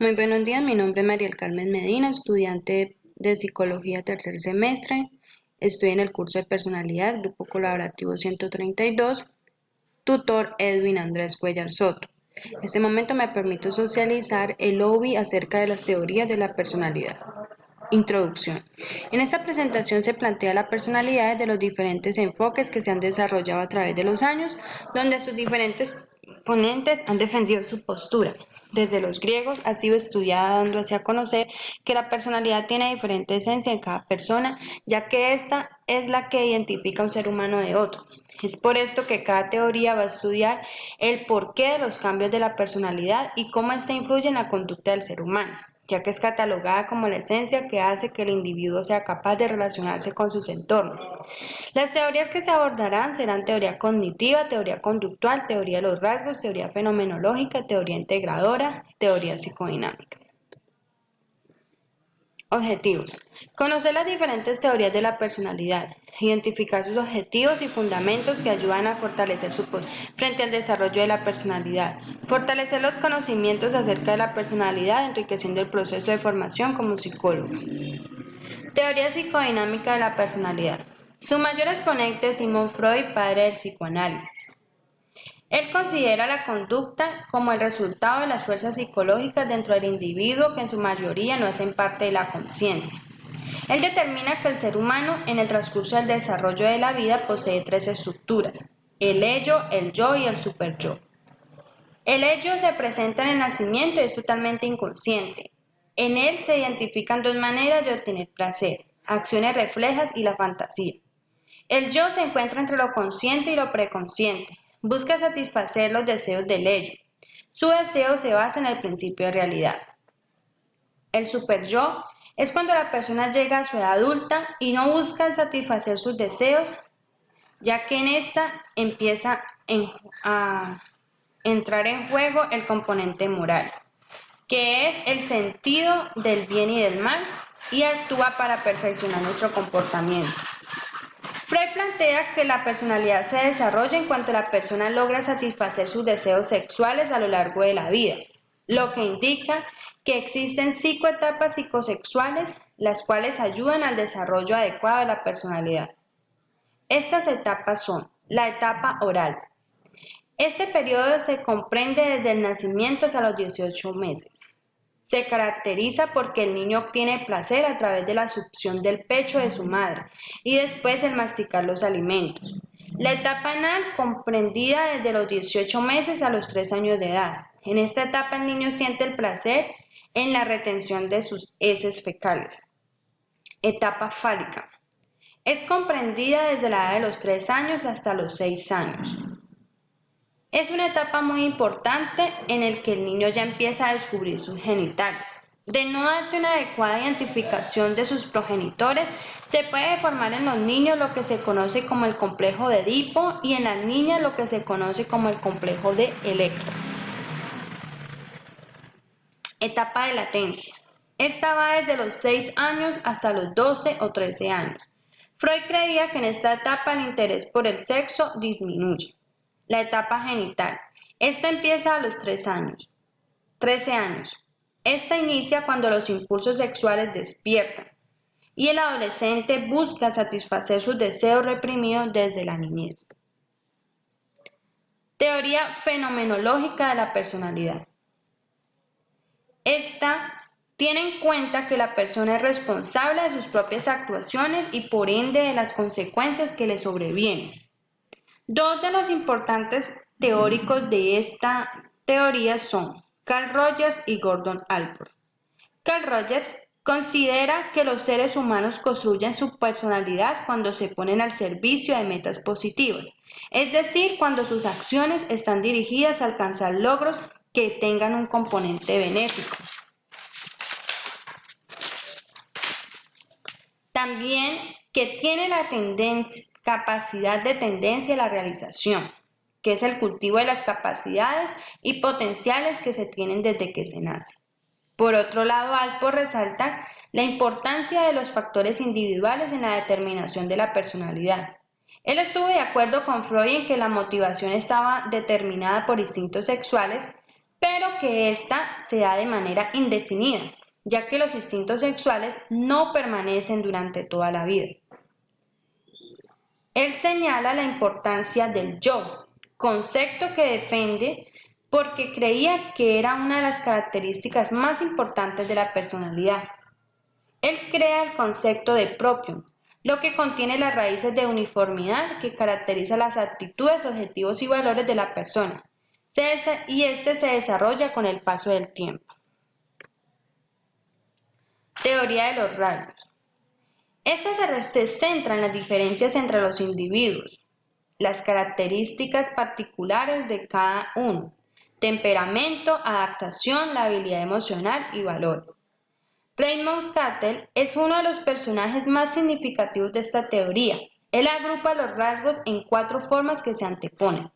Muy buenos días, mi nombre es Mariel Carmen Medina, estudiante de Psicología tercer semestre. Estoy en el curso de Personalidad, Grupo Colaborativo 132, tutor Edwin Andrés Cuellar Soto. En este momento me permito socializar el OBI acerca de las teorías de la personalidad. Introducción. En esta presentación se plantea la personalidad de los diferentes enfoques que se han desarrollado a través de los años, donde sus diferentes ponentes han defendido su postura. Desde los griegos ha sido estudiada dándose a conocer que la personalidad tiene diferente esencia en cada persona, ya que esta es la que identifica a un ser humano de otro. Es por esto que cada teoría va a estudiar el porqué de los cambios de la personalidad y cómo ésta influye en la conducta del ser humano, ya que es catalogada como la esencia que hace que el individuo sea capaz de relacionarse con sus entornos. Las teorías que se abordarán serán teoría cognitiva, teoría conductual, teoría de los rasgos, teoría fenomenológica, teoría integradora, teoría psicodinámica. Objetivos. Conocer las diferentes teorías de la personalidad, identificar sus objetivos y fundamentos que ayudan a fortalecer su posición frente al desarrollo de la personalidad, fortalecer los conocimientos acerca de la personalidad, enriqueciendo el proceso de formación como psicólogo. Teoría psicodinámica de la personalidad. Su mayor exponente es Sigmund Freud, padre del psicoanálisis. Él considera la conducta como el resultado de las fuerzas psicológicas dentro del individuo que en su mayoría no hacen parte de la conciencia. Él determina que el ser humano en el transcurso del desarrollo de la vida posee tres estructuras: el ello, el yo y el superyo. El ello se presenta en el nacimiento y es totalmente inconsciente. En él se identifican dos maneras de obtener placer: acciones reflejas y la fantasía. El yo se encuentra entre lo consciente y lo preconsciente. Busca satisfacer los deseos del ello. Su deseo se basa en el principio de realidad. El superyo es cuando la persona llega a su edad adulta y no busca satisfacer sus deseos, ya que en esta empieza a entrar en juego el componente moral, que es el sentido del bien y del mal, y actúa para perfeccionar nuestro comportamiento. Freud plantea que la personalidad se desarrolla en cuanto la persona logra satisfacer sus deseos sexuales a lo largo de la vida, lo que indica que existen psicoetapas psicosexuales, las cuales ayudan al desarrollo adecuado de la personalidad. Estas etapas son la etapa oral. Este periodo se comprende desde el nacimiento hasta los 18 meses. Se caracteriza porque el niño obtiene placer a través de la succión del pecho de su madre y después el masticar los alimentos. La etapa anal, comprendida desde los 18 meses a los 3 años de edad. En esta etapa el niño siente el placer en la retención de sus heces fecales. Etapa fálica. Es comprendida desde la edad de los 3 años hasta los 6 años. Es una etapa muy importante en la que el niño ya empieza a descubrir sus genitales. De no darse una adecuada identificación de sus progenitores, se puede formar en los niños lo que se conoce como el complejo de Edipo y en las niñas lo que se conoce como el complejo de Electra. Etapa de latencia. Esta va desde los 6 años hasta los 12 o 13 años. Freud creía que en esta etapa el interés por el sexo disminuye. La etapa genital. Esta empieza a los 13 años. Esta inicia cuando los impulsos sexuales despiertan y el adolescente busca satisfacer sus deseos reprimidos desde la niñez. Teoría fenomenológica de la personalidad. Esta tiene en cuenta que la persona es responsable de sus propias actuaciones y por ende de las consecuencias que le sobrevienen. Dos de los importantes teóricos de esta teoría son Carl Rogers y Gordon Allport. Carl Rogers considera que los seres humanos construyen su personalidad cuando se ponen al servicio de metas positivas, es decir, cuando sus acciones están dirigidas a alcanzar logros que tengan un componente benéfico. También que tiene la capacidad de tendencia a la realización, que es el cultivo de las capacidades y potenciales que se tienen desde que se nace. Por otro lado, Allport resalta la importancia de los factores individuales en la determinación de la personalidad. Él estuvo de acuerdo con Freud en que la motivación estaba determinada por instintos sexuales, pero que ésta se da de manera indefinida, ya que los instintos sexuales no permanecen durante toda la vida. Él señala la importancia del yo, concepto que defiende porque creía que era una de las características más importantes de la personalidad. Él crea el concepto de propium, lo que contiene las raíces de uniformidad que caracteriza las actitudes, objetivos y valores de la persona, y este se desarrolla con el paso del tiempo. Teoría de los rasgos. Esta se centra en las diferencias entre los individuos, las características particulares de cada uno, temperamento, adaptación, la habilidad emocional y valores. Raymond Cattell es uno de los personajes más significativos de esta teoría. Él agrupa los rasgos en 4 formas que se anteponen: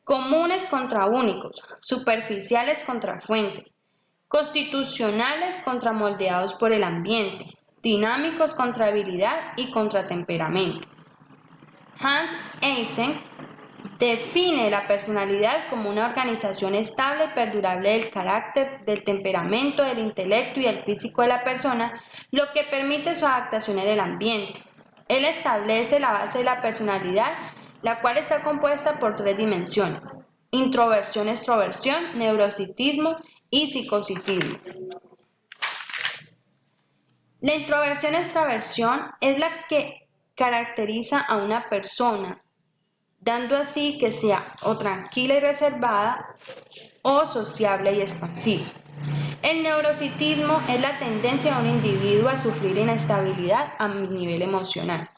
comunes contra únicos, superficiales contra fuentes, constitucionales contra moldeados por el ambiente, dinámicos contra habilidad y contra temperamento. Hans Eysenck define la personalidad como una organización estable y perdurable del carácter, del temperamento, del intelecto y del físico de la persona, lo que permite su adaptación en el ambiente. Él establece la base de la personalidad, la cual está compuesta por 3 dimensiones: introversión, extroversión, neurositismo y psicositismo. La introversión-extraversión es la que caracteriza a una persona, dando así que sea o tranquila y reservada o sociable y expansiva. El neurositismo es la tendencia de un individuo a sufrir inestabilidad a nivel emocional.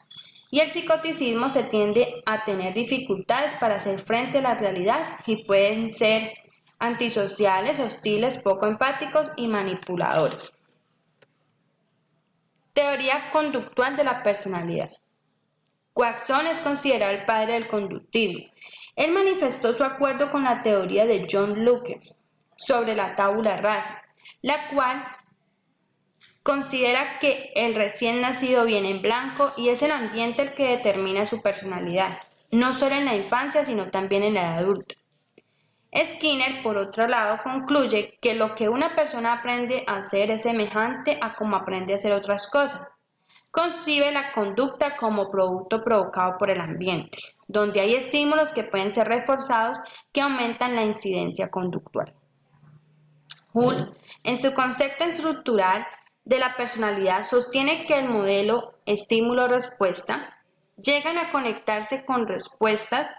Y el psicoticismo se tiende a tener dificultades para hacer frente a la realidad y pueden ser antisociales, hostiles, poco empáticos y manipuladores. Teoría conductual de la personalidad. Coxon es considerado el padre del conductismo. Él manifestó su acuerdo con la teoría de John Locke sobre la tabula rasa, la cual considera que el recién nacido viene en blanco y es el ambiente el que determina su personalidad, no solo en la infancia, sino también en la edad adulta. Skinner, por otro lado, concluye que lo que una persona aprende a hacer es semejante a cómo aprende a hacer otras cosas. Concibe la conducta como producto provocado por el ambiente, donde hay estímulos que pueden ser reforzados que aumentan la incidencia conductual. Hull, en su concepto estructural de la personalidad, sostiene que el modelo estímulo-respuesta llegan a conectarse con respuestas,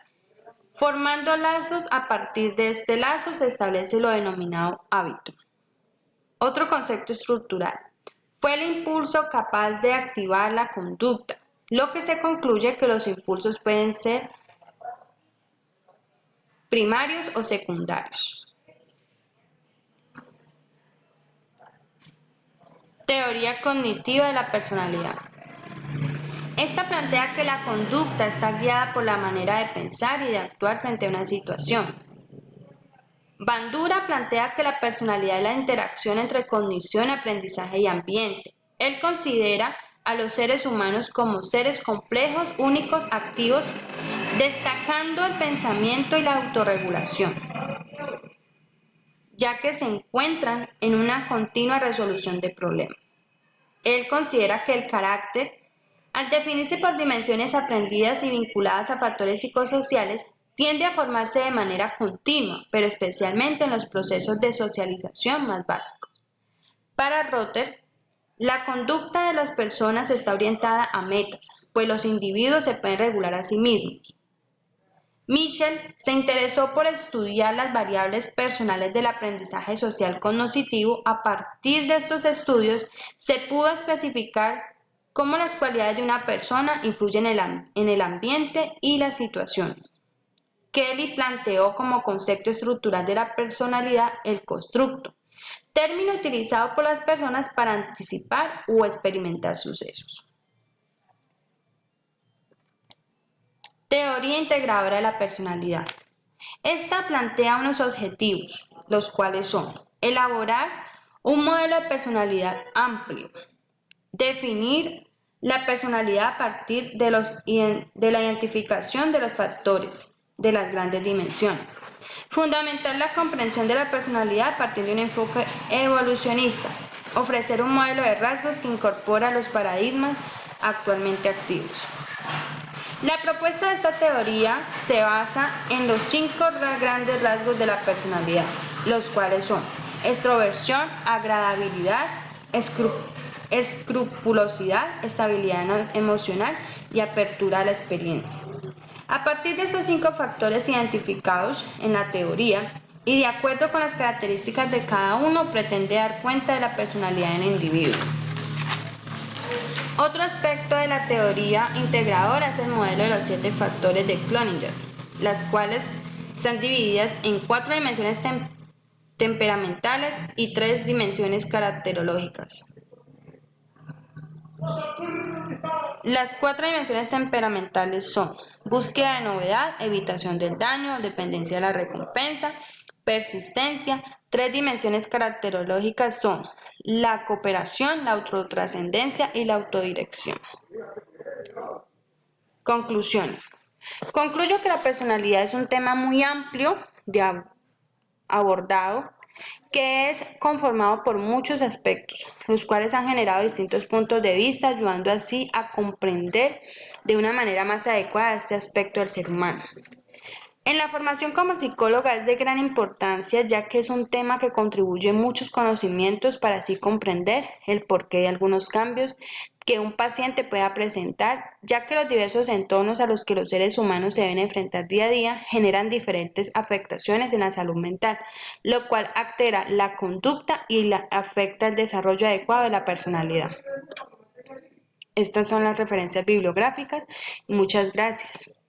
formando lazos. A partir de este lazo se establece lo denominado hábito. Otro concepto estructural fue el impulso capaz de activar la conducta, lo que se concluye que los impulsos pueden ser primarios o secundarios. Teoría cognitiva de la personalidad. Esta plantea que la conducta está guiada por la manera de pensar y de actuar frente a una situación. Bandura plantea que la personalidad es la interacción entre cognición, aprendizaje y ambiente. Él considera a los seres humanos como seres complejos, únicos, activos, destacando el pensamiento y la autorregulación, ya que se encuentran en una continua resolución de problemas. Él considera que el carácter, al definirse por dimensiones aprendidas y vinculadas a factores psicosociales, tiende a formarse de manera continua, pero especialmente en los procesos de socialización más básicos. Para Rotter, la conducta de las personas está orientada a metas, pues los individuos se pueden regular a sí mismos. Michel se interesó por estudiar las variables personales del aprendizaje social cognitivo. A partir de estos estudios, se pudo especificar cómo las cualidades de una persona influyen en el ambiente y las situaciones. Kelly planteó como concepto estructural de la personalidad el constructo, término utilizado por las personas para anticipar o experimentar sucesos. Teoría integradora de la personalidad. Esta plantea unos objetivos, los cuales son: elaborar un modelo de personalidad amplio, definir la personalidad a partir de la identificación de los factores de las grandes dimensiones, Fundamental la comprensión de la personalidad partiendo de un enfoque evolucionista. Ofrecer un modelo de rasgos que incorpora los paradigmas actualmente activos. La propuesta de esta teoría se basa en los 5 grandes rasgos de la personalidad, los cuales son extroversión, agradabilidad, escrupulosidad, estabilidad emocional y apertura a la experiencia. A partir de estos 5 factores identificados en la teoría y de acuerdo con las características de cada uno, pretende dar cuenta de la personalidad en el individuo. Otro aspecto de la teoría integradora es el modelo de los 7 factores de Cloninger, las cuales están divididas en 4 dimensiones temperamentales y 3 dimensiones caracterológicas. Las 4 dimensiones temperamentales son búsqueda de novedad, evitación del daño, dependencia de la recompensa, persistencia. 3 dimensiones caracterológicas son la cooperación, la autotrascendencia y la autodirección. Conclusiones. Concluyo que la personalidad es un tema muy amplio de abordado que es conformado por muchos aspectos, los cuales han generado distintos puntos de vista, ayudando así a comprender de una manera más adecuada este aspecto del ser humano. En la formación como psicóloga es de gran importancia, ya que es un tema que contribuye muchos conocimientos para así comprender el porqué de algunos cambios que un paciente pueda presentar, ya que los diversos entornos a los que los seres humanos se deben enfrentar día a día generan diferentes afectaciones en la salud mental, lo cual altera la conducta y afecta el desarrollo adecuado de la personalidad. Estas son las referencias bibliográficas y muchas gracias.